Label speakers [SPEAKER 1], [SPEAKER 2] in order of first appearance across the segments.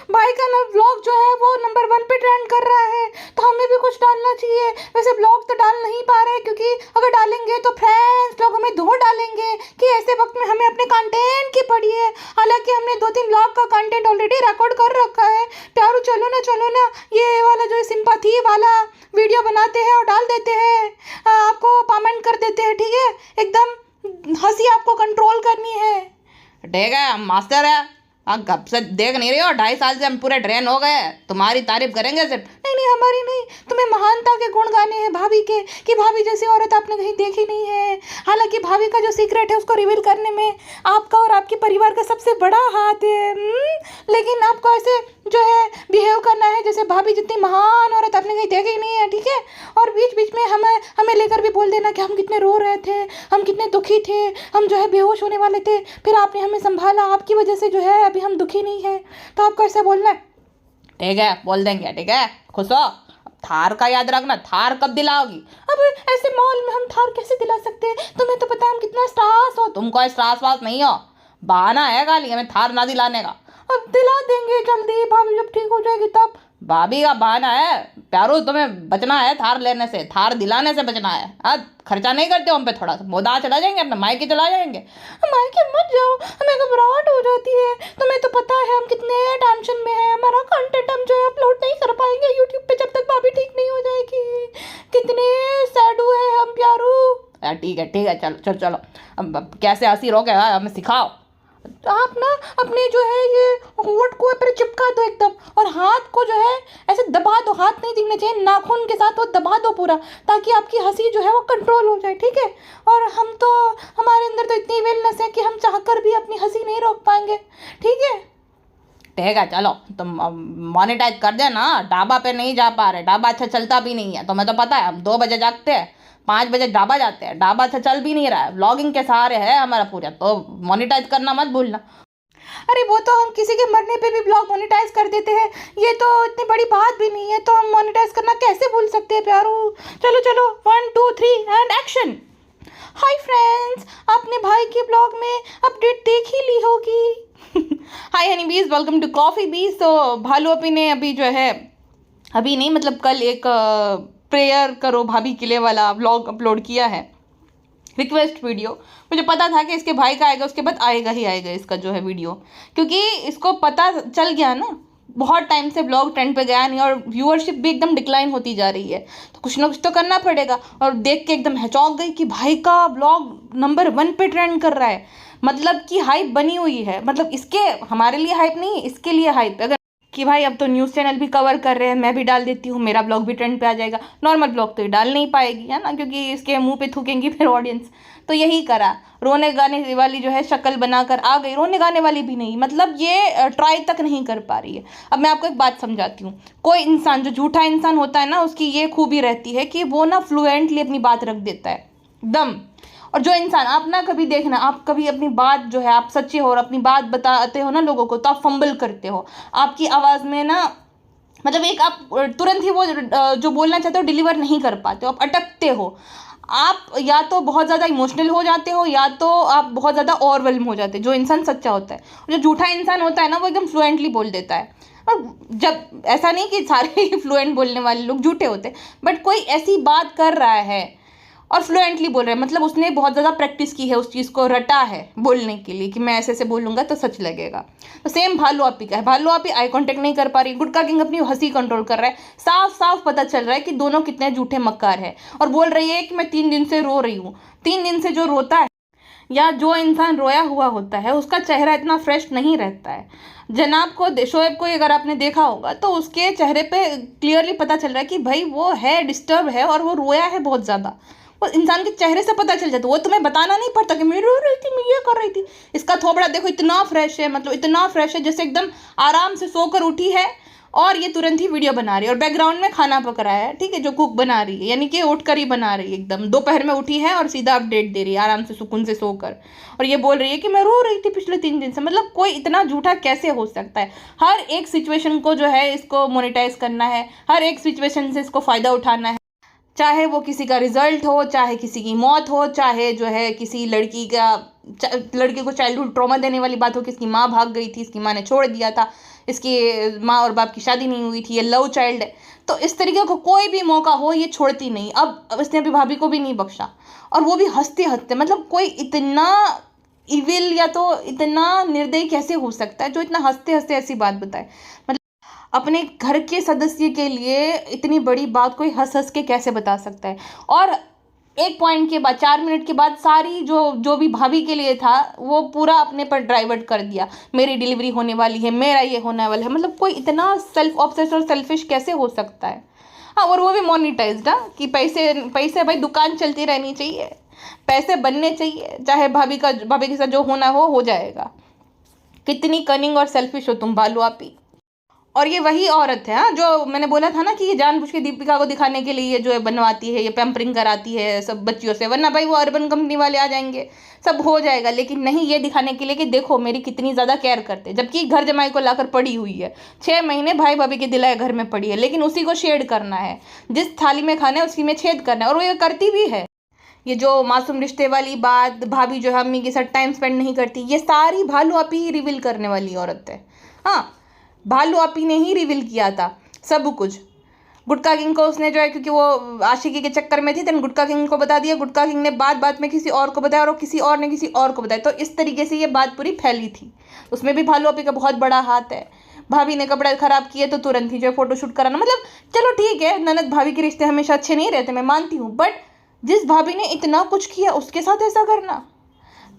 [SPEAKER 1] भाई का ना व्लॉग जो है वो नंबर 1 पे ट्रेंड कर रहा है, तो हमें भी कुछ डालना चाहिए। वैसे व्लॉग तो डाल नहीं पा रहे क्योंकि अगर डालेंगे तो फ्रेंड्स लोग हमें धो डालेंगे कि ऐसे वक्त में हमें अपने कंटेंट की पड़ी है। हालांकि हमने 2-3 व्लॉग का कंटेंट ऑलरेडी रिकॉर्ड कर रखा है। प्यारू चलो ना ये वाला जो सिंपैथी वाला वीडियो बनाते हैं और डाल देते हैं, आपको कमेंट कर देते हैं, ठीक है। एकदम हंसी आपको कंट्रोल करनी है।
[SPEAKER 2] ठीक है, हम मास्टर है। हाँ, कब से देख नहीं रही हो, 2.5 साल से हम पूरे ट्रेन हो गए, तुम्हारी तारीफ करेंगे सिर्फ।
[SPEAKER 1] नहीं हमारी नहीं, तुम्हें महानता के गुण गाने हैं भाभी के, कि भाभी जैसी औरत आपने कहीं देखी नहीं है। हालांकि भाभी का जो सीक्रेट है उसको रिवील करने में आपका और आपके परिवार का सबसे बड़ा हाथ है। लेकिन आपको ऐसे जो है बिहेव करना है जैसे भाभी जितनी महान औरत आपने कहीं देखी नहीं है, ठीक है। और बीच बीच में हमें लेकर भी बोल देना कि हम कितने रो रहे थे, हम कितने दुखी थे, हम जो है बेहोश होने वाले थे, फिर आपने हमें संभाला, आपकी वजह से जो है अभी हम दुखी नहीं है। तो आपको ऐसा बोलना है।
[SPEAKER 2] ठीक है, बोल देंगे, ठीक है, खुश हो। थार का याद रखना, थार कब दिलाओगी?
[SPEAKER 1] अब ऐसे मॉल में हम थार कैसे दिला सकते हैं? तुम्हें तो पता है हम कितना स्टार्स हो।
[SPEAKER 2] तुम कोई स्टार्स वास नहीं हो, बहाना है खाली हमें थार ना दिलाने का।
[SPEAKER 1] अब दिला देंगे जल्दी, भाभी जब ठीक हो जाएगी तब।
[SPEAKER 2] भाभी का बहाना है। प्यारू, तुम्हें बचना है थार लेने से, थार दिलाने से बचना है। अब खर्चा नहीं करते हो हम पे, थोड़ा सा मोदा चला जाएंगे, अपने मायके चला जाएंगे।
[SPEAKER 1] मायके मत जाओ, हमें घबराहट हो जाती है। तुम्हें तो पता है हम कितने टेंशन में हैं। हमारा कंटेंट हम जो है अपलोड नहीं कर पाएंगे यूट्यूब पे जब तक भाभी ठीक नहीं हो जाएगी। कितने सैडू है हम प्यारू।
[SPEAKER 2] ठीक है, चलो चलो, अब कैसे हंसी रोके, हमें सिखाओ।
[SPEAKER 1] आप ना अपने जो है ये होंठ को पर चिपका दो एकदम, और हाथ को जो है ऐसे दबा दो। हाथ नहीं दिखने चाहिए, नाखून के साथ वो दबा दो पूरा, ताकि आपकी हंसी जो है वो कंट्रोल हो जाए, ठीक है। और हमारे अंदर तो इतनी वेलनेस है कि हम चाहकर भी अपनी हंसी नहीं रोक पाएंगे, ठीक है।
[SPEAKER 2] ठीक है, चलो तुम मोनेटाइज कर देना। ढाबा पे नहीं जा पा रहे, ढाबा अच्छा चलता भी नहीं है, तुम्हें तो पता है। हम 2 बजे जागते हैं, 5 बजे ढाबा जाते हैं, ढाबा अच्छा चल भी नहीं रहा है। व्लॉगिंग के सहारे है हमारा पूरा, तो मोनेटाइज करना मत भूलना।
[SPEAKER 1] अरे वो तो हम किसी के मरने पे भी ब्लॉग मोनेटाइज कर देते हैं, ये तो इतनी बड़ी बात भी नहीं है, तो हम मोनेटाइज करना कैसे भूल सकते हैं प्यारू। चलो 1 2 3 एंड एक्शन। हाय फ्रेंड्स, आपने भाई के ब्लॉग में अपडेट देख ही ली होगी।
[SPEAKER 2] हाय हनी बीज, वेलकम टू कॉफ़ी बीज। तो भालू अपी ने अभी जो है, अभी नहीं मतलब कल एक प्रेयर करो भाभी के लिए वाला व्लॉग अपलोड किया है, रिक्वेस्ट वीडियो। मुझे पता था कि इसके भाई का आएगा, उसके बाद आएगा ही आएगा इसका जो है वीडियो, क्योंकि इसको पता चल गया ना, बहुत टाइम से ब्लॉग ट्रेंड पे गया नहीं और व्यूअरशिप भी एकदम डिक्लाइन होती जा रही है, तो कुछ ना कुछ तो करना पड़ेगा। और देख के एकदम चौंक गई कि भाई का ब्लॉग नंबर 1 पे ट्रेंड कर रहा है, मतलब कि हाइप बनी हुई है। मतलब इसके हमारे लिए हाइप नहीं, इसके लिए हाइप। अगर कि भाई अब तो न्यूज़ चैनल भी कवर कर रहे हैं, मैं भी डाल देती हूँ, मेरा ब्लॉग भी ट्रेंड पे आ जाएगा। नॉर्मल ब्लॉग तो ये डाल नहीं पाएगी, है ना, क्योंकि इसके मुंह पे थूकेंगी फिर ऑडियंस। तो यही करा, रोने गाने वाली जो है शक्ल बनाकर आ गई, रोने गाने वाली भी नहीं, मतलब ये ट्राई तक नहीं कर पा रही है। अब मैं आपको एक बात समझाती हूँ। कोई इंसान जो झूठा इंसान होता है ना, उसकी ये खूबी रहती है कि वो ना फ्लुएंटली अपनी बात रख देता है एकदम। और जो इंसान, आप ना कभी देखना, आप कभी अपनी बात जो है आप सच्चे हो और अपनी बात बताते हो ना लोगों को, तो आप फंबल करते हो। आपकी आवाज़ में ना मतलब एक आप तुरंत ही वो जो बोलना चाहते हो डिलीवर नहीं कर पाते हो, आप अटकते हो। आप या तो बहुत ज़्यादा इमोशनल हो जाते हो, या तो आप बहुत ज़्यादा ओवरवेल्म हो जाते हो। जो इंसान सच्चा होता है, जो झूठा इंसान होता है ना, वो एकदम फ्लुएंटली बोल देता है। और जब ऐसा नहीं कि सारे ही फ्लुएंट बोलने वाले लोग झूठे होते हैं, बट कोई ऐसी बात कर रहा है और फ्लुएंटली बोल रहा है, मतलब उसने बहुत ज़्यादा प्रैक्टिस की है, उस चीज़ को रटा है बोलने के लिए कि मैं ऐसे ऐसे बोलूँगा तो सच लगेगा। तो सेम भालू आपी का है। भालू आपी आई कांटेक्ट नहीं कर पा रही, गुटका किंग अपनी हंसी कंट्रोल कर रहा है। साफ साफ पता चल रहा है कि दोनों कितने झूठे मक्कार है। और बोल रही है कि मैं 3 दिन से रो रही हूँ। 3 दिन से जो रोता है या जो इंसान रोया हुआ होता है, उसका चेहरा इतना फ्रेश नहीं रहता है। जनाब को, शोएब को अगर आपने देखा होगा तो उसके चेहरे पे क्लियरली पता चल रहा है कि भाई वो है डिस्टर्ब है और वो रोया है बहुत ज़्यादा। वो इंसान के चेहरे से पता चल जाता है, वो तुम्हें बताना नहीं पड़ता कि मैं रो रही थी, मैं ये कर रही थी। इसका थोबड़ा देखो, इतना फ्रेश है, मतलब इतना फ्रेश है जैसे एकदम आराम से सोकर उठी है और ये तुरंत ही वीडियो बना रही है। और बैकग्राउंड में खाना पक रहा है, ठीक है, जो कुक बना रही है, यानी कि उठ कर ही बना रही है, एकदम दोपहर में उठी है और सीधा अपडेट दे रही है आराम से सुकून से सोकर। और ये बोल रही है कि मैं रो रही थी पिछले 3 दिन से। मतलब कोई इतना झूठा कैसे हो सकता है? हर एक सिचुएशन को जो है इसको मोनेटाइज करना है, हर एक सिचुएशन से इसको फ़ायदा उठाना है, चाहे वो किसी का रिजल्ट हो, चाहे किसी की मौत हो, चाहे जो है किसी लड़की का लड़के को चाइल्डहुड ट्रॉमा देने वाली बात हो कि इसकी माँ भाग गई थी, इसकी माँ ने छोड़ दिया था, इसकी माँ और बाप की शादी नहीं हुई थी, ये लव चाइल्ड है, तो इस तरीके का कोई भी मौका हो ये छोड़ती नहीं। अब इसने अभी भाभी को भी नहीं बख्शा, और वो भी हंसते हंसते। मतलब कोई इतना इविल या तो इतना निर्दयी कैसे हो सकता है जो इतना हंसते हंसते ऐसी बात बताए। मतलब अपने घर के सदस्य के लिए इतनी बड़ी बात कोई हंस हंस के कैसे बता सकता है। और एक पॉइंट के बाद 4 मिनट के बाद सारी जो भी भाभी के लिए था वो पूरा अपने पर डाइवर्ट कर दिया। मेरी डिलीवरी होने वाली है, मेरा ये होने वाला है। मतलब कोई इतना सेल्फ ऑब्सेस्ड और सेल्फिश कैसे हो सकता है। हाँ, और वो भी मोनिटाइज्ड, हाँ, कि पैसे भाई दुकान चलती रहनी चाहिए, पैसे बनने चाहिए, चाहे भाभी के साथ जो होना हो जाएगा। कितनी कनिंग और सेल्फिश हो तुम भालू आपी। और ये वही औरत है, हाँ, जो मैंने बोला था ना कि ये जानबूझ के दीपिका को दिखाने के लिए ये जो है बनवाती है, ये पैम्परिंग कराती है सब बच्चियों से, वरना भाई वो अर्बन कंपनी वाले आ जाएंगे, सब हो जाएगा। लेकिन नहीं, ये दिखाने के लिए कि देखो मेरी कितनी ज़्यादा केयर करते हैं। जबकि घर जमाई को लाकर पड़ी हुई है, 6 महीने भाई भाभी के दिलाए घर में पड़ी है, लेकिन उसी को शेड करना है, जिस थाली में खाना है उसी में छेद करना है, और वो ये करती भी है। ये जो मासूम रिश्ते वाली बात, भाभी जो है अम्मी के साथ टाइम स्पेंड नहीं करती, ये सारी भालू आपी ही रिवील करने वाली औरत है। हाँ, भालू आपी ने ही रिवील किया था सब कुछ। गुटका किंग को उसने जो है, क्योंकि वो आशिकी के चक्कर में थी, तो गुटका किंग को बता दिया, गुटका किंग ने बात में किसी और को बताया, और किसी और ने किसी और को बताया, तो इस तरीके से ये बात पूरी फैली थी। उसमें भी भालू आपी का बहुत बड़ा हाथ है। भाभी ने कपड़ा खराब किए तो तुरंत ही जो है फोटोशूट कराना। मतलब चलो ठीक है, ननद भाभी के रिश्ते हमेशा अच्छे नहीं रहते, मैं मानती हूँ, बट जिस भाभी ने इतना कुछ किया उसके साथ ऐसा करना।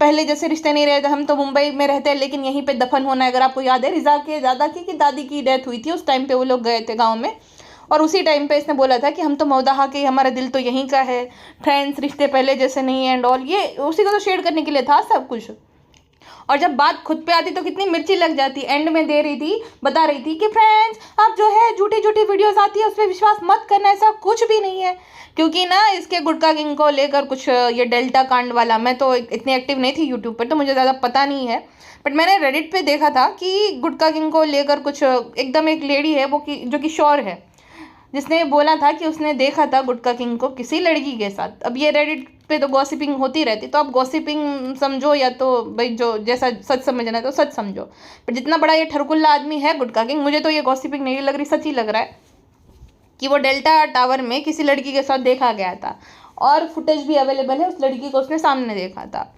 [SPEAKER 2] पहले जैसे रिश्ते नहीं रहते, हम तो मुंबई में रहते हैं लेकिन यहीं पे दफन होना है। अगर आपको याद है, रिजा के दादा की दादी की डेथ हुई थी, उस टाइम पे वो लोग गए थे गांव में, और उसी टाइम पे इसने बोला था कि हम तो मौदाहा के, हमारा दिल तो यहीं का है, फ्रेंड्स रिश्ते पहले जैसे नहीं है एंड ऑल। ये उसी को तो शेयर करने के लिए था सब कुछ। और जब बात खुद पे आती तो कितनी मिर्ची लग जाती। एंड में बता रही थी कि फ्रेंड्स आप जो है झूठी वीडियोस आती है उस पर विश्वास मत करना, ऐसा कुछ भी नहीं है। क्योंकि ना इसके गुटका किंग को लेकर कुछ ये डेल्टा कांड वाला, मैं तो इतनी एक्टिव नहीं थी यूट्यूब पर तो मुझे ज़्यादा पता नहीं है, बट मैंने रेडिट पे देखा था कि गुटका किंग को लेकर कुछ एकदम एक लेडी है वो जो कि श्योर है, जिसने बोला था कि उसने देखा था गुटका किंग को किसी लड़की के साथ। अब ये रेडिट पे तो गॉसिपिंग होती रहती, तो आप गॉसिपिंग समझो या तो भाई जो जैसा सच समझना है तो सच समझो, पर जितना बड़ा ये ठरकुल्ला आदमी है गुटका किंग, मुझे तो ये गॉसिपिंग नहीं लग रही, सच ही लग रहा है कि वो डेल्टा टावर में किसी लड़की के साथ देखा गया था, और फुटेज भी अवेलेबल है, उस लड़की को उसने सामने देखा था।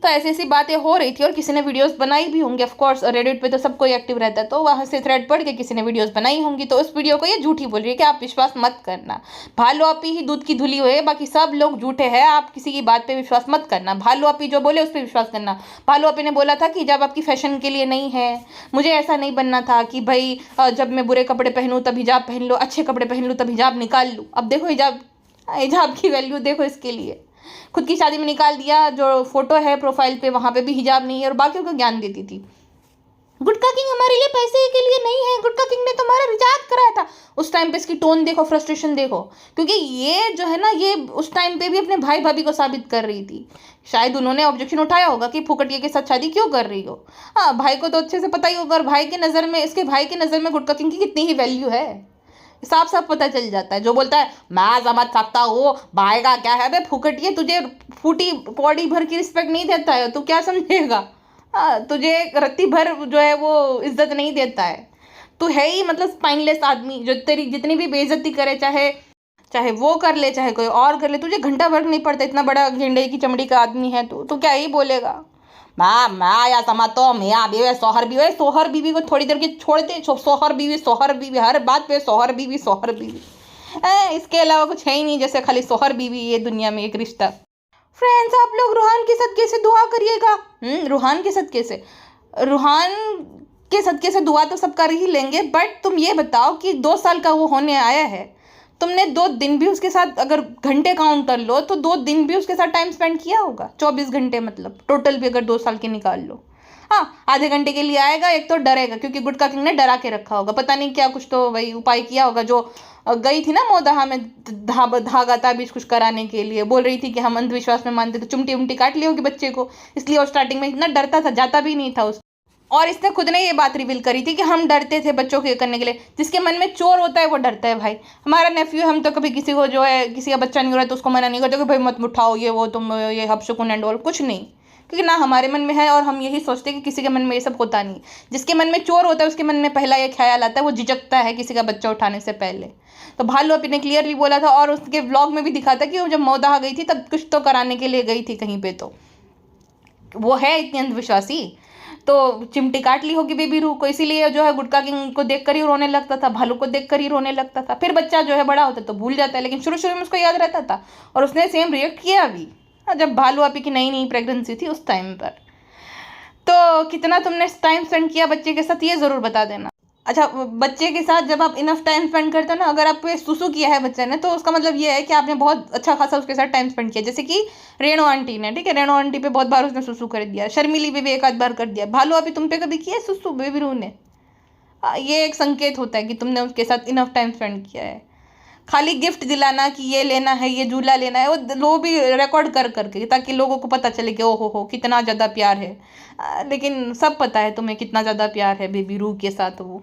[SPEAKER 2] तो ऐसी ऐसी बातें हो रही थी और किसी ने वीडियोस बनाई भी होंगी, ऑफ कोर्स रेडिट पे तो सब कोई एक्टिव रहता है, तो वहाँ से थ्रेड पढ़ के किसी ने वीडियोस बनाई होंगी। तो उस वीडियो को ये झूठी बोल रही है कि आप विश्वास मत करना, भालू आपी ही दूध की धुली हुई है, बाकी सब लोग झूठे हैं, आप किसी की बात पे विश्वास मत करना, भालू आपी जो बोले उस पर विश्वास करना। भालू आपी ने बोला था कि जब आपकी फैशन के लिए नहीं है, मुझे ऐसा नहीं बनना था कि भाई जब मैं बुरे कपड़े पहनूँ तब हिजाब पहन लो, अच्छे कपड़े पहन लूँ तब हिजाब निकाल लूँ। अब देखो हिजाब की वैल्यू देखो, इसके लिए खुद की शादी में निकाल दिया, जो फोटो है प्रोफाइल पे वहाँ पे भी हिजाब नहीं है, और बाकियों को ज्ञान देती थी। गुटका किंग हमारे लिए पैसे के लिए नहीं है, गुटका किंग ने तुम्हारा रिचार्ज कराया था। उस टाइम पे इसकी टोन देखो, फ्रस्ट्रेशन देखो, क्योंकि ये जो है ना, ये उस टाइम पे भी अपने भाई भाभी को साबित कर रही थी। शायद उन्होंने ऑब्जेक्शन उठाया होगा कि फुकटिया के साथ शादी क्यों कर रही हो। हाँ, भाई को तो अच्छे से पता ही होगा, और भाई के नज़र में, इसके भाई के नज़र में गुटका किंग की कितनी ही वैल्यू है, साफ साफ पता चल जाता है। जो बोलता है मैं समझ सकता हूँ भाई का क्या है, बे फुकटिए, तुझे फूटी पौड़ी भर की रिस्पेक्ट नहीं देता है, तू क्या समझेगा। तुझे रत्ती भर जो है वो इज्जत नहीं देता है, तू है ही मतलब स्पाइनलेस आदमी, जो तेरी जितनी भी बेइज्जती करे, चाहे वो कर ले चाहे कोई और कर ले, तुझे घंटा भर नहीं पड़ता, इतना बड़ा गेंडे की चमड़ी का आदमी है तू क्या ही बोलेगा। मैं या समझ तो मियाँ बीवी सोहर बीवी को थोड़ी देर के छोड़ते, सोहर बीवी हर बात पे सोहर बीवी। इसके अलावा कुछ है ही नहीं, जैसे खाली सोहर बीवी ये दुनिया में एक रिश्ता। फ्रेंड्स, आप लोग रूहान के सदके से दुआ करिएगा। रूहान के सदके से दुआ तो सब कर ही लेंगे, बट तुम ये बताओ कि 2 साल का वो होने आया है, तुमने 2 दिन भी उसके साथ, अगर घंटे काउंट कर लो तो 2 दिन भी उसके साथ टाइम स्पेंड किया होगा, 24 घंटे मतलब टोटल भी अगर 2 साल के निकाल लो। हाँ, आधे घंटे के लिए आएगा, एक तो डरेगा क्योंकि गुटका किंग ने डरा के रखा होगा, पता नहीं क्या कुछ तो वही उपाय किया होगा। जो गई थी ना मोदाहा में धागा ताबीज कुछ कराने के लिए, बोल रही थी कि हम अंधविश्वास में मानते, तो चिमटी उमटी काट ली होगी बच्चे को, इसलिए वो स्टार्टिंग में इतना डरता था, जाता भी नहीं था उस। और इसने खुद ने ये बात रिवील करी थी कि हम डरते थे बच्चों के करने के लिए, जिसके मन में चोर होता है वो डरता है। भाई हमारा नेफ्यू, हम तो कभी किसी को जो है किसी का बच्चा नहीं हो रहा है तो उसको मना नहीं करते कि भाई मत उठाओ ये वो तुम ये हपशकुन एंड ऑल, कुछ नहीं, क्योंकि ना हमारे मन में है और हम यही सोचते हैं कि किसी के मन में ये सब होता नहीं। जिसके मन में चोर होता है उसके मन में पहला ये ख्याल आता है, वो झिझकता है किसी का बच्चा उठाने से पहले। तो भालू अपी ने क्लियरली बोला था और उसके व्लॉग में भी दिखा था कि वो जब मौदाह गई थी तब कुछ तो कराने के लिए गई थी कहीं पे, तो वो है इतनी अंधविश्वासी। तो चिमटी काट ली होगी बेबी रूह को, इसीलिए जो है गुटका किंग को देखकर ही रोने लगता था, भालू को देखकर ही रोने लगता था। फिर बच्चा जो है बड़ा होता है तो भूल जाता है, लेकिन शुरू शुरू में उसको याद रहता था और उसने सेम रिएक्ट किया भी जब भालू आपी की नई नई प्रेगनेंसी थी उस टाइम पर। तो कितना तुमने टाइम स्पेंड किया बच्चे के साथ ये ज़रूर बता देना। अच्छा, बच्चे के साथ जब आप इनफ टाइम स्पेंड करते हो ना, अगर आप सुसु किया है बच्चे ने तो उसका मतलब ये है कि आपने बहुत अच्छा खासा उसके साथ टाइम स्पेंड किया। जैसे कि रेणु आंटी ने, ठीक है, रेणु आंटी पे बहुत बार उसने सुसु कर दिया, शर्मिली पे भी एक आध बार कर दिया, भालू अभी तुम पे कभी किया है सुसु बेबी रूह ने? ये एक संकेत होता है कि तुमने उसके साथ इनफ टाइम स्पेंड किया है। खाली गिफ्ट दिलाना कि ये लेना है, ये झूला लेना है, वो भी रिकॉर्ड कर करके, ताकि लोगों को पता चले कि ओहो हो कितना ज़्यादा प्यार है। लेकिन सब पता है तुम्हें कितना ज़्यादा प्यार है बेबी रूह के साथ। वो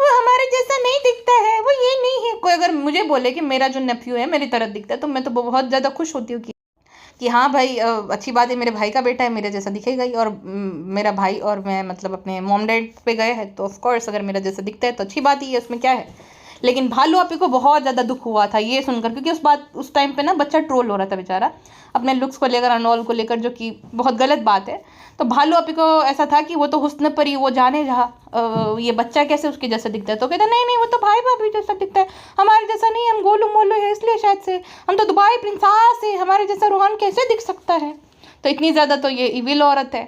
[SPEAKER 2] हमारे जैसा नहीं दिखता है, वो ये नहीं है। कोई अगर मुझे बोले कि मेरा जो नेफ्यू है मेरी तरह दिखता है तो मैं तो बहुत ज़्यादा खुश होती हूँ कि हाँ भाई, अच्छी बात है, मेरे भाई का बेटा है, मेरे जैसा दिखेगा ही। और मेरा भाई और मैं मतलब अपने मॉम डैड पे गए हैं तो ऑफकोर्स अगर मेरा जैसा दिखता है तो अच्छी बात ही है, उसमें क्या है। लेकिन भालू आपी को बहुत ज़्यादा दुख हुआ था ये सुनकर, क्योंकि उस टाइम पे ना बच्चा ट्रोल हो रहा था बेचारा अपने लुक्स को लेकर, अनऑल को लेकर, जो कि बहुत गलत बात है। तो भालू आपी को ऐसा था कि वो तो हुस्न परी, वो जाने जहाँ ये बच्चा कैसे उसके जैसा दिखता है। तो कहता नहीं नहीं, वो तो भाई भाभी जैसा दिखता है, हमारे जैसा नहीं, हम गोलू मोलू है इसलिए शायद से, हम तो दुबई प्रिंसेस है, हमारे जैसा रोहन कैसे दिख सकता है। तो इतनी ज़्यादा तो ये इविल औरत है।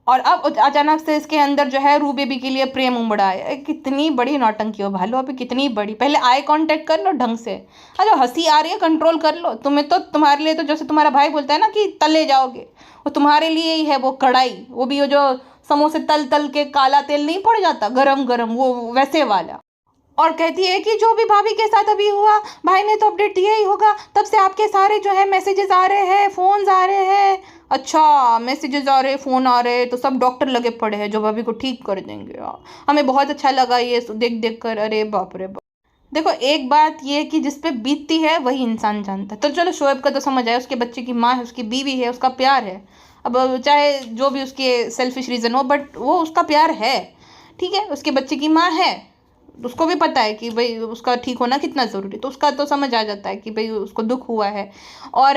[SPEAKER 2] और अब अचानक से इसके अंदर जो है रू बेबी के लिए प्रेम उमड़ा है। कितनी बड़ी नौटंकी हो भालू अभी, कितनी बड़ी। पहले आई कांटेक्ट कर लो ढंग से, अरे हंसी आ रही है कंट्रोल कर लो। तुम्हें तो, तुम्हारे लिए तो जैसे तुम्हारा भाई बोलता है ना कि तले जाओगे, वो तुम्हारे लिए ही है वो कढ़ाई, वो भी वो जो समोसे तल तल के काला तेल नहीं पड़ जाता गरम गरम, वो वैसे वाला। और कहती है कि जो भी भाभी के साथ अभी हुआ, भाई ने तो अपडेट दिया ही होगा, तब से आपके सारे जो है मैसेजेस आ रहे हैं, फ़ोन्स आ रहे हैं। अच्छा, मैसेजेस आ रहे, फ़ोन आ रहे, तो सब डॉक्टर लगे पड़े हैं जो भाभी को ठीक कर देंगे। हमें बहुत अच्छा लगा ये देख देख कर, अरे बाप रे बाप। देखो एक बात ये कि जिस पे बीतती है वही इंसान जानता है। तो चलो शोएब का तो समझ आया, उसके बच्चे की माँ है, उसकी बीवी है, उसका प्यार है। अब चाहे जो भी उसके सेल्फिश रीज़न हो, बट वो उसका प्यार है, ठीक है, उसके बच्चे की माँ है, उसको भी पता है कि भाई उसका ठीक होना कितना ज़रूरी है। तो उसका तो समझ आ जाता है कि भाई उसको दुख हुआ है। और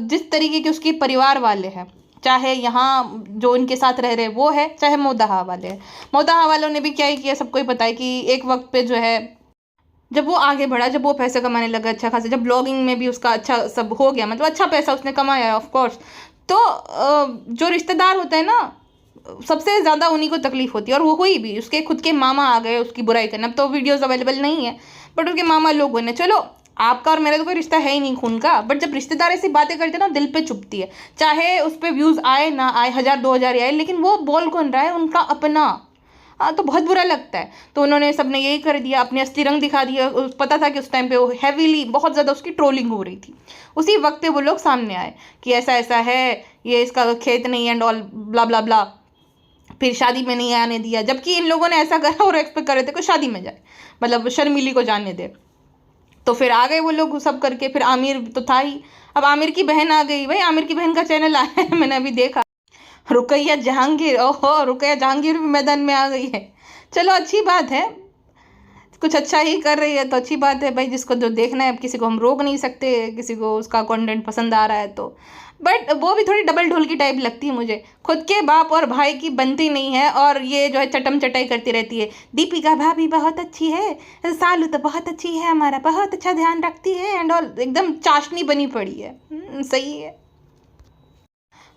[SPEAKER 2] जिस तरीके के उसके परिवार वाले हैं, चाहे यहाँ जो उनके साथ रह रहे वो है, चाहे मोदाहा वाले हैं, मोदाहा वालों ने भी क्या ही किया सबको ही पता है कि एक वक्त पे जो है जब वो आगे बढ़ा, जब वो पैसे कमाने लगा अच्छा खासा, जब ब्लॉगिंग में भी उसका अच्छा सब हो गया, मतलब अच्छा पैसा उसने कमाया ऑफ कोर्स, तो जो रिश्तेदार होते हैं ना सबसे ज़्यादा उन्हीं को तकलीफ होती है। और वो हुई भी, उसके खुद के मामा आ गए उसकी बुराई करने। अब तो वीडियोस अवेलेबल नहीं है, बट उसके मामा लोगों ने, चलो आपका और मेरा तो कोई रिश्ता है ही नहीं खून का, बट जब रिश्तेदार ऐसी बातें करते हैं ना दिल पे चुभती है। चाहे उस पर व्यूज़ आए ना आए, 1000-2000 आए, लेकिन वो बोल कौन रहा है, उनका अपना। तो बहुत बुरा लगता है। तो उन्होंने सबने यही कर दिया, अपने असली रंग दिखा दिया। पता था कि उस टाइम पे वो हैवीली बहुत ज़्यादा उसकी ट्रोलिंग हो रही थी। उसी वक्त पे वो लोग सामने आए कि ऐसा ऐसा है, ये इसका खेत नहीं एंड ऑल ब्ला ब्ला ब्ला, फिर शादी में नहीं आने दिया, जबकि इन लोगों ने ऐसा करा और एक्सपेक्ट कर रहे थे कि शादी में जाए, मतलब शर्मिली को जाने दे। तो फिर आ गए वो लोग सब करके। फिर आमिर तो था ही, अब आमिर की बहन आ गई। भाई आमिर की बहन का चैनल आया है, मैंने अभी देखा, रुकैया जहांगीर। ओहो, रुकैया जहांगीर भी मैदान में आ गई है। चलो अच्छी बात है, कुछ अच्छा ही कर रही है तो अच्छी बात है भाई, जिसको जो देखना है। अब किसी को हम रोक नहीं सकते, किसी को उसका कंटेंट पसंद आ रहा है तो। बट वो भी थोड़ी डबल ढोल की टाइप लगती है मुझे, खुद के बाप और भाई की बनती नहीं है और ये जो है चटम चटाई करती रहती है। दीपिका भाभी बहुत अच्छी है, सालू तो बहुत अच्छी है, हमारा बहुत अच्छा ध्यान रखती है एंड ऑल, एकदम चाशनी बनी पड़ी है। सही है।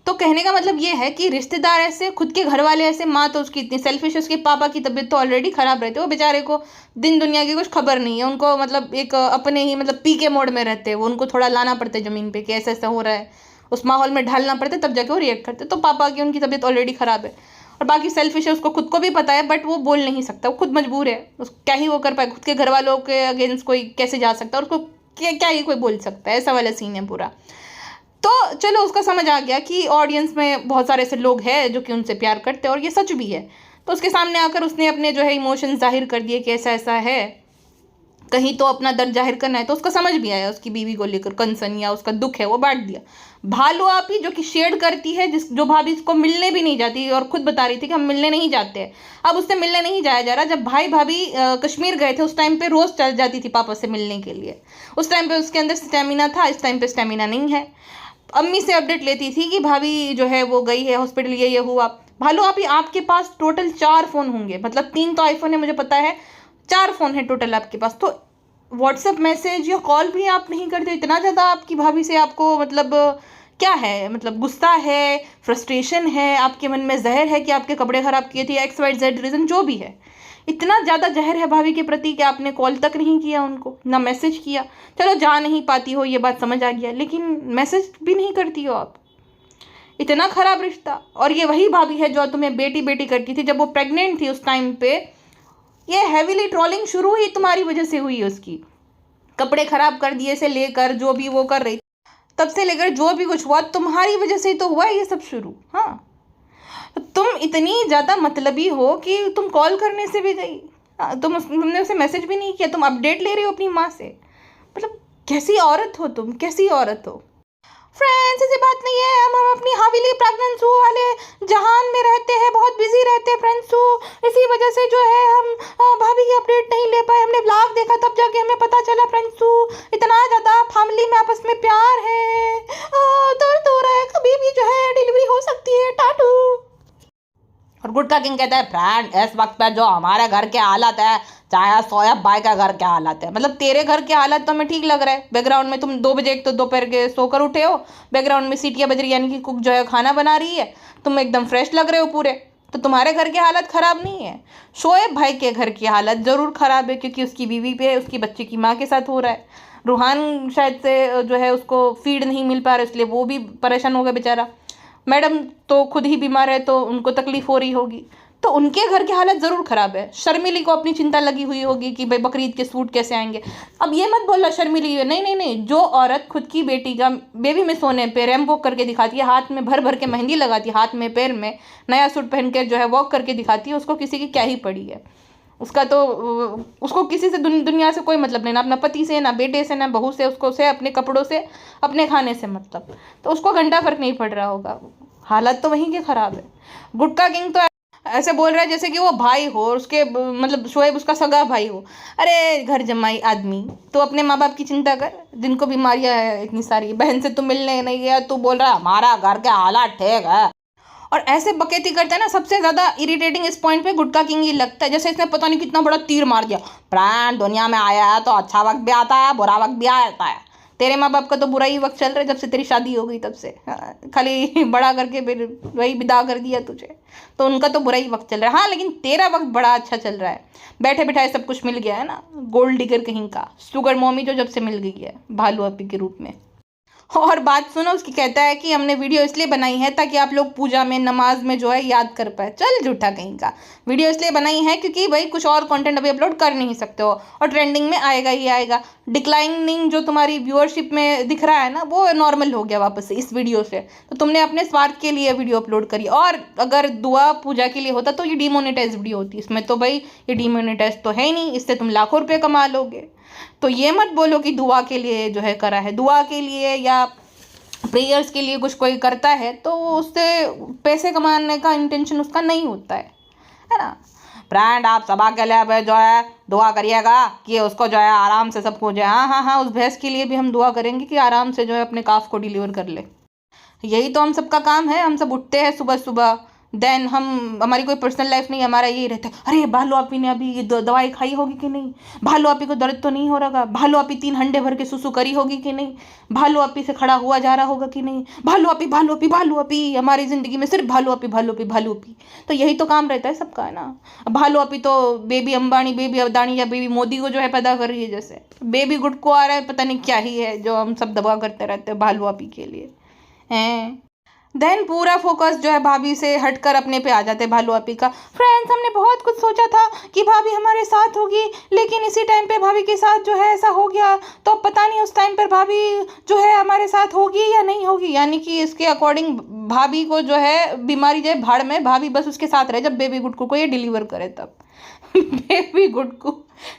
[SPEAKER 2] तो कहने का मतलब ये है कि रिश्तेदार ऐसे, खुद के घर वाले ऐसे, माँ तो उसकी इतनी सेल्फिश है, उसके पापा की तबीयत तो ऑलरेडी ख़राब रहती है, वो बेचारे को दिन दुनिया की कुछ खबर नहीं है। उनको मतलब एक अपने ही मतलब पी के मोड में रहते हैं वो, उनको थोड़ा लाना पड़ता है ज़मीन पे कि ऐसा ऐसा हो रहा है, उस माहौल में ढालना पड़ता है, तब जाके वो रिएक्ट करते। तो पापा की उनकी तबीयत ऑलरेडी ख़राब है और बाकी सेल्फिश है, उसको खुद को भी पता है, बट वो बोल नहीं सकता, वो खुद मजबूर है। उस क्या ही वो कर पाए, खुद के घर वालों के अगेंस्ट कोई कैसे जा सकता है, और उसको क्या ही कोई बोल सकता है, ऐसा वाला सीन है पूरा। तो चलो उसका समझ आ गया कि ऑडियंस में बहुत सारे ऐसे लोग हैं जो कि उनसे प्यार करते हैं और ये सच भी है। तो उसके सामने आकर उसने अपने जो है इमोशन जाहिर कर दिए कि ऐसा ऐसा है। कहीं तो अपना दर्द जाहिर करना है, तो उसको समझ भी आया उसकी बीवी को लेकर कंसर्न या उसका दुख है वो बांट दिया। भालू आपी जो कि शेड करती है, जो भाभी इसको मिलने भी नहीं जाती और खुद बता रही थी कि हम मिलने नहीं जाते हैं, अब उससे मिलने नहीं जाया जा रहा। जब भाई भाभी कश्मीर गए थे उस टाइम पे रोज चल जाती थी पापा से मिलने के लिए, उस टाइम पे उसके अंदर स्टेमिना था, इस टाइम पे स्टेमिना नहीं है। अम्मी से अपडेट लेती थी कि भाभी जो है वो गई है हॉस्पिटल, ये हुआ। भालू आपी आपके पास टोटल 4 फ़ोन होंगे, मतलब 3 तो आईफोन है मुझे पता है, 4 फ़ोन है टोटल आपके पास, तो व्हाट्सएप मैसेज या कॉल भी आप नहीं करते। इतना ज़्यादा आपकी भाभी से आपको मतलब क्या है, मतलब गुस्सा है, फ्रस्ट्रेशन है, आपके मन में जहर है कि आपके कपड़े ख़राब किए थे, XYZ रीज़न जो भी है, इतना ज़्यादा जहर है भाभी के प्रति कि आपने कॉल तक नहीं किया उनको, ना मैसेज किया। चलो जा नहीं पाती हो ये बात समझ आ गया, लेकिन मैसेज भी नहीं करती हो आप। इतना ख़राब रिश्ता। और ये वही भाभी है जो तुम्हें बेटी बेटी करती थी जब वो प्रेग्नेंट थी उस टाइम पे। ये हैवीली ट्रोलिंग शुरू ही तुम्हारी वजह से हुई। उसकी कपड़े ख़राब कर दिए से लेकर जो भी वो कर रही तब से लेकर जो भी कुछ हुआ तुम्हारी वजह से ही तो हुआ ये सब शुरू। हाँ, तुम इतनी ज़्यादा मतलबी हो कि तुम कॉल करने से भी गई, तुमने उसे मैसेज भी नहीं किया, तुम अपडेट ले रही हो अपनी माँ से। मतलब कैसी औरत हो तुम, कैसी औरत हो। फ्रेंड्स ऐसी बात नहीं है, हम अपनी हवेली प्रेगनेंसू वाले जहान में रहते हैं, बहुत बिजी रहते हैं फ्रेंड्सू, इसी वजह से जो है हम भाभी की अपडेट नहीं ले पाए। हमने व्लॉग देखा तब जाके हमें पता चला फ्रेंड्सू, इतना ज़्यादा फैमिली में आपस में प्यार है, दर्द हो रहा है, कभी भी जो है डिलीवरी हो सकती है, टाटू। और गुटका किंग कहता है फ्रेंड इस वक्त पर जो हमारे घर के हालत है, चाहे सोएब भाई का घर के हालत है, मतलब तेरे घर के हालत तो हमें ठीक लग रहा है। बैकग्राउंड में तुम 2 बजे एक तो दोपहर के सोकर उठे हो, बैकग्राउंड में सीटियाँ बज रही, यानी कि कुक जो है खाना बना रही है, तुम एकदम फ्रेश लग रहे हो पूरे, तो तुम्हारे घर की हालत ख़राब नहीं है। शोएब भाई के घर की हालत ज़रूर ख़राब है, क्योंकि उसकी बीवी पे उसकी बच्चे की माँ के साथ हो रहा है। रूहान शायद से जो है उसको फीड नहीं मिल पा रहा, इसलिए वो भी परेशान हो गया बेचारा। मैडम तो खुद ही बीमार है तो उनको तकलीफ़ हो रही होगी, तो उनके घर की हालत ज़रूर ख़राब है। शर्मिली को अपनी चिंता लगी हुई होगी कि भाई बकरीद के सूट कैसे आएंगे। अब ये मत बोलना शर्मिली है, नहीं नहीं नहीं, जो औरत खुद की बेटी का बेबी में सोने पे रैम्प वॉक करके दिखाती है, हाथ में भर भर के मेहंदी लगाती है, हाथ में पैर में नया सूट पहन के जो है वॉक करके दिखाती है, उसको किसी की क्या ही पड़ी है। उसका तो उसको किसी से दुनिया से कोई मतलब नहीं, ना अपना पति से, ना बेटे से, ना बहू से, उसको से अपने कपड़ों से, अपने खाने से मतलब, तो उसको घंटा फर्क नहीं पड़ रहा होगा। हालत तो वहीं की ख़राब है। गुटका किंग तो ऐसे बोल रहा है जैसे कि वो भाई हो, उसके मतलब शोएब उसका सगा भाई हो। अरे घर जमाई आदमी, तो अपने माँ बाप की चिंता कर जिनको बीमारियाँ है इतनी सारी। बहन से तू मिलने नहीं गया, तू बोल रहा है हमारा घर के हालात ठीक है। और ऐसे बकैती करते हैं ना, सबसे ज़्यादा इरिटेटिंग इस पॉइंट पे गुटका किंग ही लगता है, जैसे इसने पता नहीं कितना बड़ा तीर मार दिया। प्राण दुनिया में आया है तो अच्छा वक्त भी आता है, बुरा वक्त भी आता है। तेरे माँ बाप का तो बुरा ही वक्त चल रहा है जब से तेरी शादी हो गई तब से। खाली बड़ा करके फिर वही विदा कर दिया तुझे, तो उनका तो बुरा ही वक्त चल रहा है। हाँ, लेकिन तेरा वक्त बड़ा अच्छा चल रहा है, बैठे बैठाए सब कुछ मिल गया है ना। गोल्ड डिगर कहीं का, शुगर मॉमी जो जब से मिल गई है भालू अपी के रूप में। और बात सुनो उसकी, कहता है कि हमने वीडियो इसलिए बनाई है ताकि आप लोग पूजा में, नमाज में जो है याद कर पाए। चल झूठा कहीं का, वीडियो इसलिए बनाई है क्योंकि भाई कुछ और कंटेंट अभी अपलोड कर नहीं सकते हो, और ट्रेंडिंग में आएगा ही आएगा। डिक्लाइनिंग जो तुम्हारी व्यूअरशिप में दिख रहा है ना, वो नॉर्मल हो गया वापस से इस वीडियो से। तो तुमने अपने स्वार्थ के लिए वीडियो अपलोड करी, और अगर दुआ पूजा के लिए होता तो ये डीमोनेटाइज वीडियो होती। इसमें तो भाई ये डीमोनेटाइज तो है ही नहीं, इससे तुम लाखों रुपये कमा लोगे। तो ये मत बोलो कि दुआ के लिए जो है करा है। दुआ के लिए या प्रेयर्स के लिए कुछ कोई करता है तो उससे पैसे कमाने का इंटेंशन उसका नहीं होता है ना। फ्रेंड आप सभा के लिए जो है दुआ करिएगा कि उसको जो है आराम से सब कुछ है। हाँ हाँ हाँ, उस भैंस के लिए भी हम दुआ करेंगे कि आराम से जो है अपने काफ को डिलीवर कर ले। यही तो हम सबका काम है। हम सब उठते हैं सुबह सुबह, देन हमारी कोई पर्सनल लाइफ नहीं, हमारा यही रहता है अरे भालू आपी ने अभी ये दवाई खाई होगी कि नहीं, भालू आपी को दर्द तो नहीं हो रहा, भालू आपी 3 हंडे भर के सुसु करी होगी कि नहीं, भालू आपी से खड़ा हुआ जा रहा होगा कि नहीं, भालू आपी भालू आपी भालू आपी। हमारी ज़िंदगी में सिर्फ भालू आपी भालू आपी भालू आपी, तो यही तो काम रहता है सबका, है ना। भालू आपी तो बेबी अंबानी, बेबी अदानी या बेबी मोदी को जो है पैदा कर रही है, जैसे बेबी गुड को आ रहा है, पता नहीं क्या ही है जो हम सब दवा करते रहते हैं भालू आपी के लिए हैं। देन पूरा फोकस जो है भाभी से हटकर अपने पे आ जाते हैं भालू आपी का। फ्रेंड्स हमने बहुत कुछ सोचा था कि भाभी हमारे साथ होगी, लेकिन इसी टाइम पे भाभी के साथ जो है ऐसा हो गया, तो अब पता नहीं उस टाइम पर भाभी जो है हमारे साथ होगी या नहीं होगी। यानी कि इसके अकॉर्डिंग भाभी को जो है बीमारी जाए भाड़ में, भाभी बस उसके साथ रहे जब बेबी गुटकू को ये डिलीवर करे तब। बेबी गुटकू,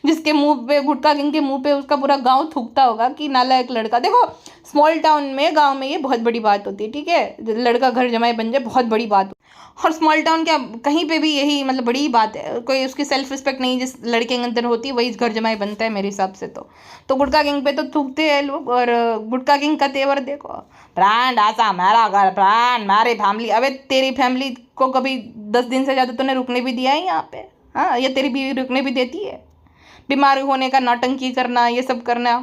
[SPEAKER 2] जिसके मुंह पे, गुटका किंग के मुंह पे उसका पूरा गांव थूकता होगा कि नालायक लड़का। देखो स्मॉल टाउन में, गांव में ये बहुत बड़ी बात होती है, ठीक है, लड़का घर जमाई बन जाए बहुत बड़ी बात। और स्मॉल टाउन क्या, कहीं पे भी यही मतलब बड़ी बात है। कोई उसकी सेल्फ रिस्पेक्ट नहीं जिस लड़के के अंदर होती है वही घर जमाई बनता है मेरे हिसाब से। तो गुटका किंग पे तो थूकते हैं लोग। और गुटका किंग का तेवर देखो, ब्रांड ऐसा मेरा घर, ब्रांड मेरी फैमिली। अबे तेरी फैमिली को कभी 10 दिन से ज़्यादा तूने रुकने भी दिया है यहाँ पे? हाँ, या तेरी बीवी रुकने भी देती है? बीमार होने का नौटंकी करना, ये सब करना।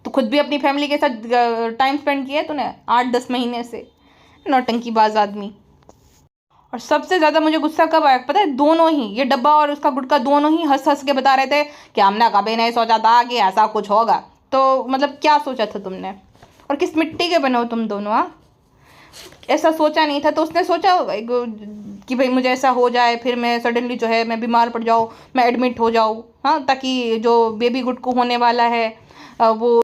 [SPEAKER 2] तो खुद भी अपनी फैमिली के साथ टाइम स्पेंड किया है तूने 8-10 महीने से, नौटंकीबाज आदमी। और सबसे ज़्यादा मुझे गुस्सा कब आया पता है? दोनों ही, ये डब्बा और उसका गुटका, दोनों ही हंस हंस के बता रहे थे कि हमने कभी नहीं सोचा था कि ऐसा कुछ होगा। तो मतलब क्या सोचा था तुमने? और किस मिट्टी के बने हो तुम दोनों? हाँ, ऐसा सोचा नहीं था तो उसने सोचा होगा कि भाई मुझे ऐसा हो जाए, फिर मैं सडनली जो है मैं बीमार पड़ जाऊँ, मैं एडमिट हो जाऊँ, हाँ, ताकि जो बेबी गुटकू होने वाला है वो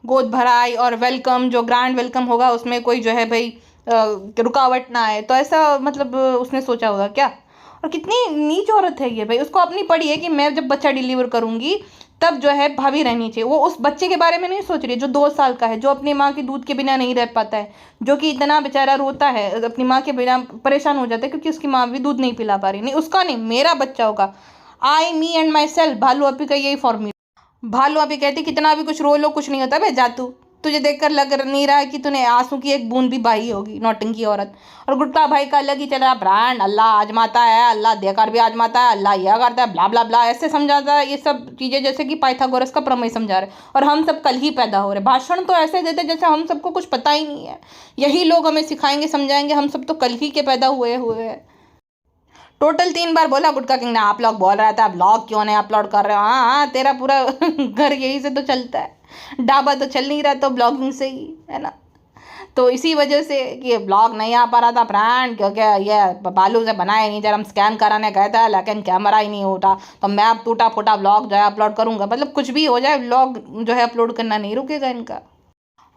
[SPEAKER 2] गोद भराई और वेलकम, जो ग्रैंड वेलकम होगा उसमें कोई जो है भाई रुकावट ना आए। तो ऐसा मतलब उसने सोचा होगा क्या? और कितनी नीच औरत है ये भाई। उसको अपनी पड़ी है कि मैं जब बच्चा डिलीवर करूंगी तब जो है भाभी रहनी चाहिए। वो उस बच्चे के बारे में नहीं सोच रही है जो 2 साल का है, जो अपनी माँ के दूध के बिना नहीं रह पाता है, जो कि इतना बेचारा रोता है, अपनी माँ के बिना परेशान हो जाता है क्योंकि उसकी माँ भी दूध नहीं पिला पा रही। नहीं, उसका नहीं, मेरा बच्चा होगा। आई, मी एंड माई सेल्फ, भालू अपी का यही फॉर्मूला। भालू अभी कहती कितना भी कुछ रो लो कुछ नहीं होता बे, जा तू, तुझे देखकर लग नहीं रहा है कि तूने आंसू की एक बूंद भी बहाई होगी, नौटंकी औरत। और गुटका भाई का अलग ही चला ब्रांड, अल्लाह आजमाता है, अल्लाह देकर भी आजमाता है, अल्लाह यह करता है, ब्ला ब्ला ब्ला, ऐसे समझाता है ये सब चीज़ें जैसे कि पाइथागोरस का प्रमेय समझा रहे। और हम सब कल ही पैदा हो रहे, भाषण तो ऐसे देते जैसे हम सबको कुछ पता ही नहीं है। यही लोग हमें सिखाएंगे समझाएंगे, हम सब तो कल ही के पैदा हुए हैं। टोटल 3 बार बोला गुटका किंग ने, आप लोग बोल रहा था ब्लॉग क्यों नहीं अपलोड कर रहे हो? हाँ हाँ, तेरा पूरा घर यही से तो चलता है, ढाबा तो चल नहीं रहा तो ब्लॉगिंग से ही है ना। तो इसी वजह से कि ये ब्लॉग नहीं आ पा रहा था फ्रेंड, क्योंकि ये बालू से बनाया नहीं। जब हम स्कैन कराने गए थे लेकिन कैमरा ही नहीं उठा, तो मैं अब टूटा फूटा ब्लॉग जो है अपलोड करूँगा। मतलब कुछ भी हो जाए, ब्लॉग जो है अपलोड करना नहीं रुकेगा इनका।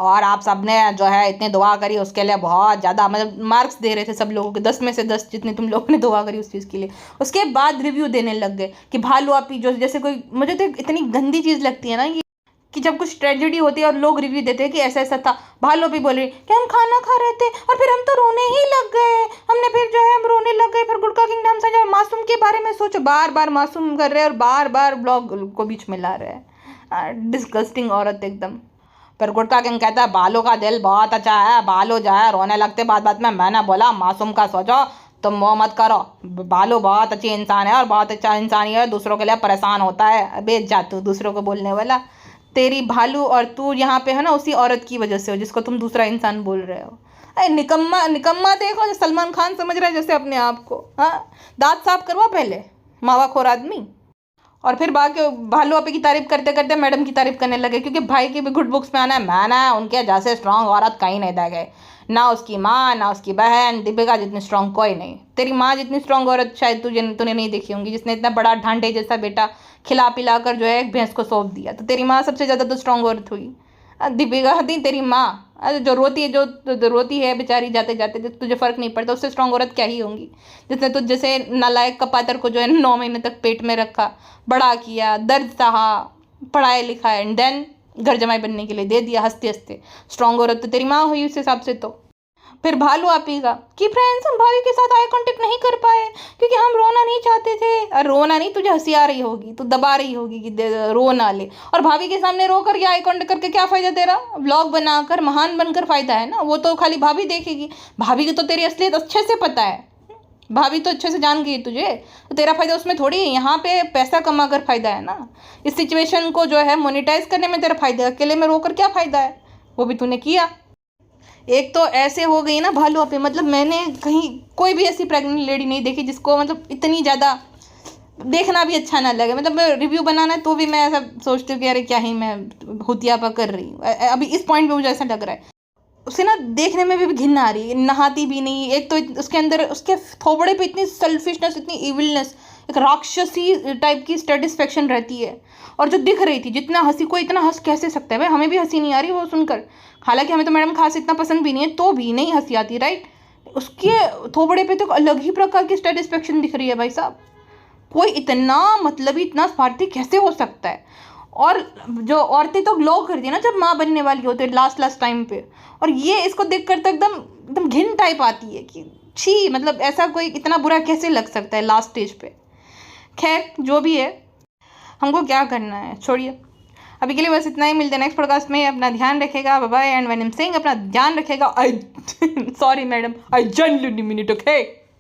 [SPEAKER 2] और आप सब ने जो है इतनी दुआ करी उसके लिए, बहुत ज़्यादा मतलब मार्क्स दे रहे थे सब लोगों के, 10 में से 10 जितने तुम लोगों ने दुआ करी उस चीज़ के लिए। उसके बाद रिव्यू देने लग गए कि भालू आपी जो जैसे कोई, मुझे तो इतनी गंदी चीज़ लगती है ना ये, कि जब कुछ ट्रेजेडी होती है और लोग रिव्यू देते हैं कि ऐसा ऐसा था। भालू भी बोल रही कि हम खाना खा रहे थे और फिर हम तो रोने ही लग गए, हमने फिर जो है हम रोने लग गए। फिर गुटका किंग ने हमसे जो मासूम के बारे में सोचो, बार बार मासूम कर रहे हैं और बार बार ब्लॉग को बीच में ला रहे हैं। डिस्गस्टिंग औरत एकदम। पर गुटका किंग कहता है बालू का दिल बहुत अच्छा है, बालू जो है रोने लगते बात बात में। मैंने बोला मासूम का सोचो, तुम वो मत करो, बालू बहुत अच्छी इंसान है और बहुत अच्छा इंसान ही है, दूसरों के लिए परेशान होता है। बेच जा तू दूसरों को बोलने वाला। तेरी भालू और तू यहाँ पे है ना उसी औरत की वजह से हो जिसको तुम दूसरा इंसान बोल रहे हो। अरे निकम्मा निकम्मा, देखो सलमान खान समझ रहा है जैसे अपने आप को। हाँ, दांत साफ करवा पहले, मावा खोर आदमी। और फिर बाकी भालू आपी की तारीफ करते करते मैडम की तारीफ करने लगे, क्योंकि भाई की भी गुड बुक्स में आना है। मैंने उनके जैसे स्ट्रांग औरत कहीं नहीं दे गए, ना उसकी माँ ना उसकी बहन, दीपिका जितनी स्ट्रांग कोई नहीं। तेरी माँ जितनी स्ट्रांग औरत शायद तूने नहीं देखी होंगी, जिसने इतना बड़ा ढांढे जैसा बेटा खिला पिला कर जो है एक भैंस को सौंप दिया। तो तेरी माँ सबसे ज़्यादा तो स्ट्रांग औरत हुई। दीपिका दी तेरी माँ जो रोती है, जो रोती है बेचारी जाते जाते, तुझे फ़र्क नहीं पड़ता, उससे स्ट्रांग औरत क्या ही होंगी, जिसने तुझ जैसे नालायक कपातर को जो है 9 महीने तक पेट में रखा, बड़ा किया, दर्द सहा, पढ़ाया लिखा एंड देन घर जमाई बनने के लिए दे दिया हंसते हंसते। स्ट्रांग औरत तो तेरी माँ हुई उस हिसाब से। तो फिर भालू आपी का कि फ्रेंड्स हम भाभी के साथ आई कांटेक्ट नहीं कर पाए क्योंकि हम रोना नहीं चाहते थे। और रोना नहीं, तुझे हंसी आ रही होगी, तू दबा रही होगी कि रो ना ले। और भाभी के सामने रो कर या आई कांटेक्ट करके क्या फ़ायदा तेरा? व्लॉग बनाकर महान बनकर फ़ायदा है ना, वो तो खाली भाभी देखेगी। भाभी की तो तेरी असलियत अच्छे से पता है, भाभी तो अच्छे से जान गई तुझे, तो तेरा फ़ायदा उसमें थोड़ी है। यहाँ पे पैसा कमा कर फ़ायदा है ना, इस सिचुएशन को जो है मोनिटाइज करने में तेरा फ़ायदा। अकेले में रोकर क्या फ़ायदा है, वो भी तूने किया। एक तो ऐसे हो गई ना भालू पे, मतलब मैंने कहीं कोई भी ऐसी प्रेग्नेंट लेडी नहीं देखी जिसको मतलब इतनी ज़्यादा देखना भी अच्छा ना लगे। मतलब मैं रिव्यू बनाना है तो भी मैं ऐसा सोचती हूँ कि अरे क्या ही मैं हुतियापा कर रही हूँ अभी इस पॉइंट पे, मुझे ऐसा लग रहा है। उसे ना देखने में भी घिन आ रही है, नहाती भी नहीं। एक तो उसके अंदर उसके थोबड़े पे इतनी सेल्फिशनेस, इतनी इविलनेस, एक राक्षसी टाइप की सेटिस्फेक्शन रहती है। और जो दिख रही थी, जितना हंसी, कोई इतना हंस कैसे सकता है भाई? हमें भी हंसी नहीं आ रही वो सुनकर, हालांकि हमें तो मैडम खास इतना पसंद भी नहीं है, तो भी नहीं हंसी आती राइट। उसके थोबड़े पे तो अलग ही प्रकार की सेटिस्फेक्शन दिख रही है भाई साहब, कोई इतना मतलबी, इतना स्वार्थी कैसे हो सकता है। और जो औरतें तो ग्लो करती है ना जब माँ बनने वाली होती है लास्ट टाइम पे, और ये इसको देख कर तो एकदम एकदम घिन टाइप आती है कि छी, मतलब ऐसा कोई इतना बुरा कैसे लग सकता है लास्ट स्टेज पे। खैर जो भी है, हमको क्या करना है, छोड़िए। अभी के लिए बस इतना ही, मिलते हैं नेक्स्ट पॉडकास्ट में। अपना ध्यान रखेगा, bye bye. And when I am saying अपना ध्यान रखेगा, I sorry madam, I genuinely mean it, okay.